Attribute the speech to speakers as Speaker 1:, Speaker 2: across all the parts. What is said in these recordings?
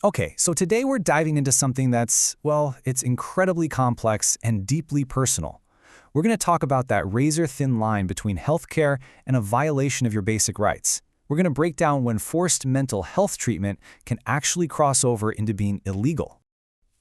Speaker 1: Okay, so today we're diving into something that's, well, it's incredibly complex and deeply personal. We're going to talk about that razor-thin line between healthcare and a violation of your basic rights. We're going to break down when forced mental health treatment can actually cross over into being illegal.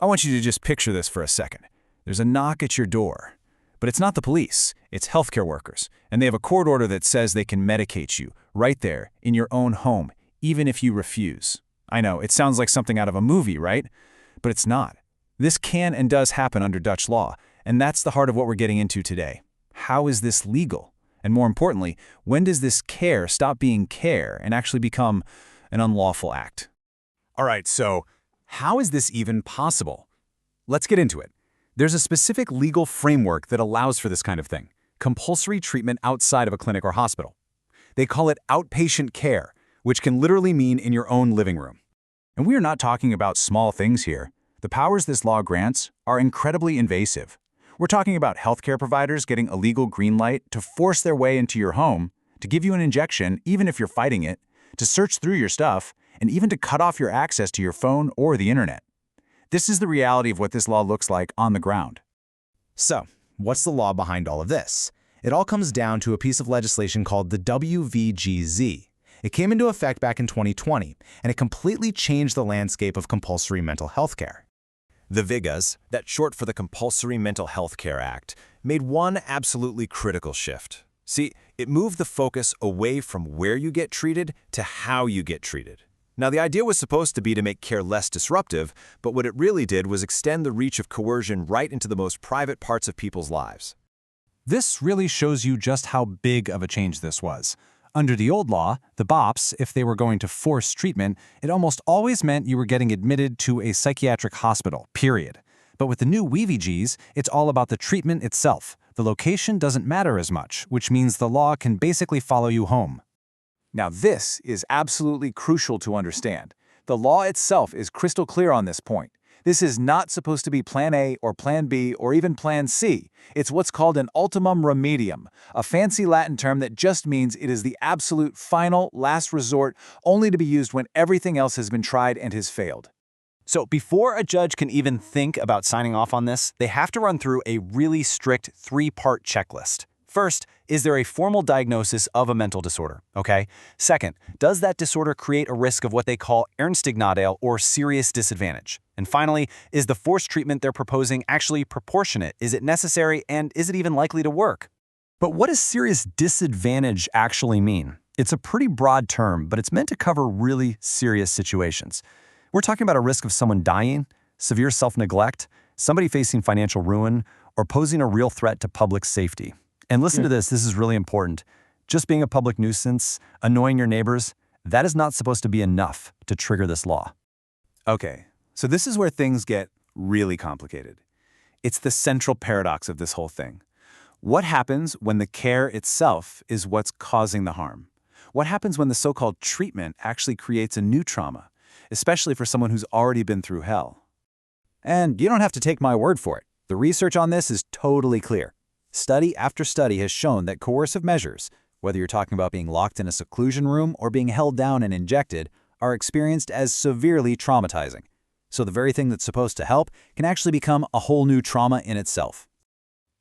Speaker 1: I want you to just picture this for a second. There's a knock at your door. But it's not the police, it's healthcare workers, and they have a court order that says they can medicate you right there in your own home, even if you refuse. I know, it sounds like something out of a movie, right? But it's not. This can and does happen under Dutch law, and that's the heart of what we're getting into today. How is this legal? And more importantly, when does this care stop being care and actually become an unlawful act?
Speaker 2: All right, so how is this even possible? Let's get into it. There's a specific legal framework that allows for this kind of thing: compulsory treatment outside of a clinic or hospital. They call it outpatient care, which can literally mean in your own living room. And we are not talking about small things here. The powers this law grants are incredibly invasive. We're talking about healthcare providers getting a legal green light to force their way into your home, to give you an injection even if you're fighting it, to search through your stuff, and even to cut off your access to your phone or the internet. This is the reality of what this law looks like on the ground.
Speaker 3: So, what's the law behind all of this? It all comes down to a piece of legislation called the WVGZ. It came into effect back in 2020, and it completely changed the landscape of compulsory mental health care.
Speaker 4: The VIGAs, that's short for the Compulsory Mental Health Care Act, made one absolutely critical shift. See, it moved the focus away from where you get treated to how you get treated. Now, the idea was supposed to be to make care less disruptive, but what it really did was extend the reach of coercion right into the most private parts of people's lives.
Speaker 2: This really shows you just how big of a change this was. Under the old law, the BOPs, if they were going to force treatment, it almost always meant you were getting admitted to a psychiatric hospital, period. But with the new WVGs, it's all about the treatment itself. The location doesn't matter as much, which means the law can basically follow you home.
Speaker 1: Now this is absolutely crucial to understand. The law itself is crystal clear on this point. This is not supposed to be Plan A or Plan B or even Plan C. It's what's called an ultimum remedium, a fancy Latin term that just means it is the absolute final, last resort, only to be used when everything else has been tried and has failed.
Speaker 3: So before a judge can even think about signing off on this, they have to run through a really strict three-part checklist. First, is there a formal diagnosis of a mental disorder? Okay. Second, does that disorder create a risk of what they call Ernstignadel or serious disadvantage? And finally, is the forced treatment they're proposing actually proportionate? Is it necessary, and is it even likely to work? But what does serious disadvantage actually mean? It's a pretty broad term, but it's meant to cover really serious situations. We're talking about a risk of someone dying, severe self-neglect, somebody facing financial ruin, or posing a real threat to public safety. And listen to this is really important. Just being a public nuisance, annoying your neighbors, that is not supposed to be enough to trigger this law.
Speaker 1: Okay, so this is where things get really complicated. It's the central paradox of this whole thing. What happens when the care itself is what's causing the harm? What happens when the so-called treatment actually creates a new trauma, especially for someone who's already been through hell? And you don't have to take my word for it. The research on this is totally clear. Study after study has shown that coercive measures, whether you're talking about being locked in a seclusion room or being held down and injected, are experienced as severely traumatizing. So the very thing that's supposed to help can actually become a whole new trauma in itself.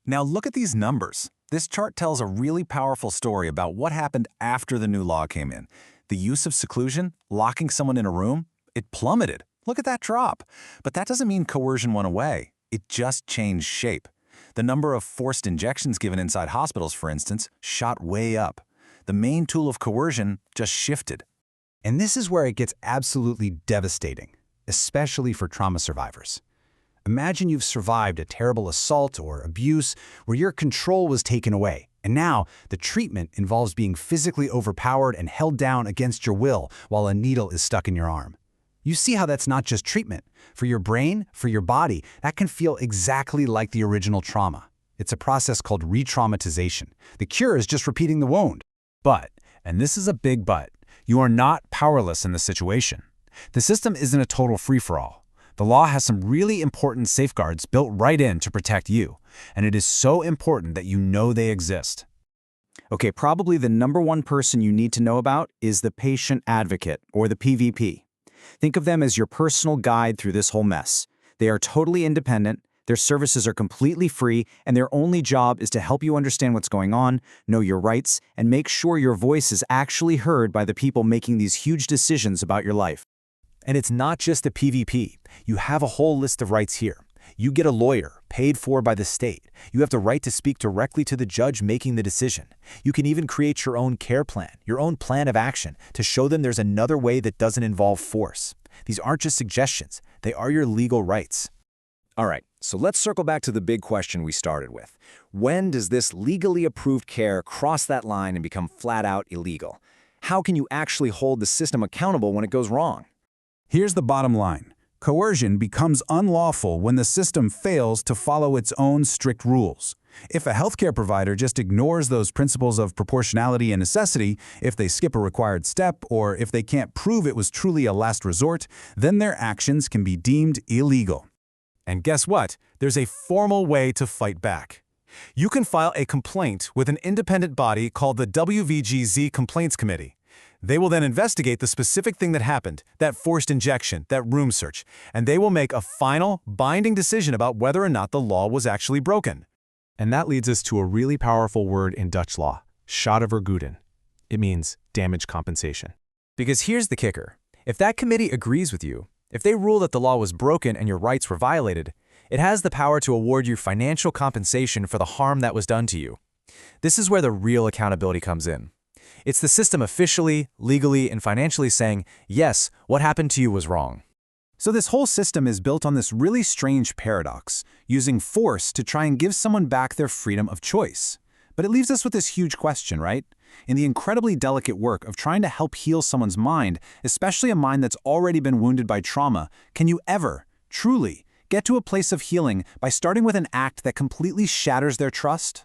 Speaker 1: Now look at these numbers. This chart tells a really powerful story about what happened after the new law came in. The use of seclusion, locking someone in a room, it plummeted. Look at that drop. But that doesn't mean coercion went away. It just changed shape. The number of forced injections given inside hospitals, for instance, shot way up. The main tool of coercion just shifted. And this is where it gets absolutely devastating, especially for trauma survivors. Imagine you've survived a terrible assault or abuse where your control was taken away, and now the treatment involves being physically overpowered and held down against your will while a needle is stuck in your arm. You see how that's not just treatment. For your brain, for your body, that can feel exactly like the original trauma. It's a process called re-traumatization. The cure is just repeating the wound. But, and this is a big but, you are not powerless in this situation. The system isn't a total free-for-all. The law has some really important safeguards built right in to protect you, and it is so important that you know they exist. Okay, probably the number one person you need to know about is the patient advocate, or the PVP.
Speaker 2: Think of them as your personal guide through this whole mess. They are totally independent, their services are completely free, and their only job is to help you understand what's going on, know your rights, and make sure your voice is actually heard by the people making these huge decisions about your life.
Speaker 4: And it's not just the PvP. You have a whole list of rights here. You get a lawyer, paid for by the state. You have the right to speak directly to the judge making the decision. You can even create your own care plan, your own plan of action, to show them there's another way that doesn't involve force. These aren't just suggestions. They are your legal rights.
Speaker 5: All right, so let's circle back to the big question we started with. When does this legally approved care cross that line and become flat-out illegal? How can you actually hold the system accountable when it goes wrong?
Speaker 2: Here's the bottom line. Coercion becomes unlawful when the system fails to follow its own strict rules. If a healthcare provider just ignores those principles of proportionality and necessity, if they skip a required step, or if they can't prove it was truly a last resort, then their actions can be deemed illegal.
Speaker 1: And guess what? There's a formal way to fight back. You can file a complaint with an independent body called the WVGZ Complaints Committee. They will then investigate the specific thing that happened, that forced injection, that room search, and they will make a final, binding decision about whether or not the law was actually broken.
Speaker 6: And that leads us to a really powerful word in Dutch law, schadevergoeding. It means damage compensation.
Speaker 3: Because here's the kicker. If that committee agrees with you, if they rule that the law was broken and your rights were violated, it has the power to award you financial compensation for the harm that was done to you. This is where the real accountability comes in. It's the system officially, legally, and financially saying, yes, what happened to you was wrong.
Speaker 1: So this whole system is built on this really strange paradox, using force to try and give someone back their freedom of choice. But it leaves us with this huge question, right? In the incredibly delicate work of trying to help heal someone's mind, especially a mind that's already been wounded by trauma, can you ever, truly, get to a place of healing by starting with an act that completely shatters their trust?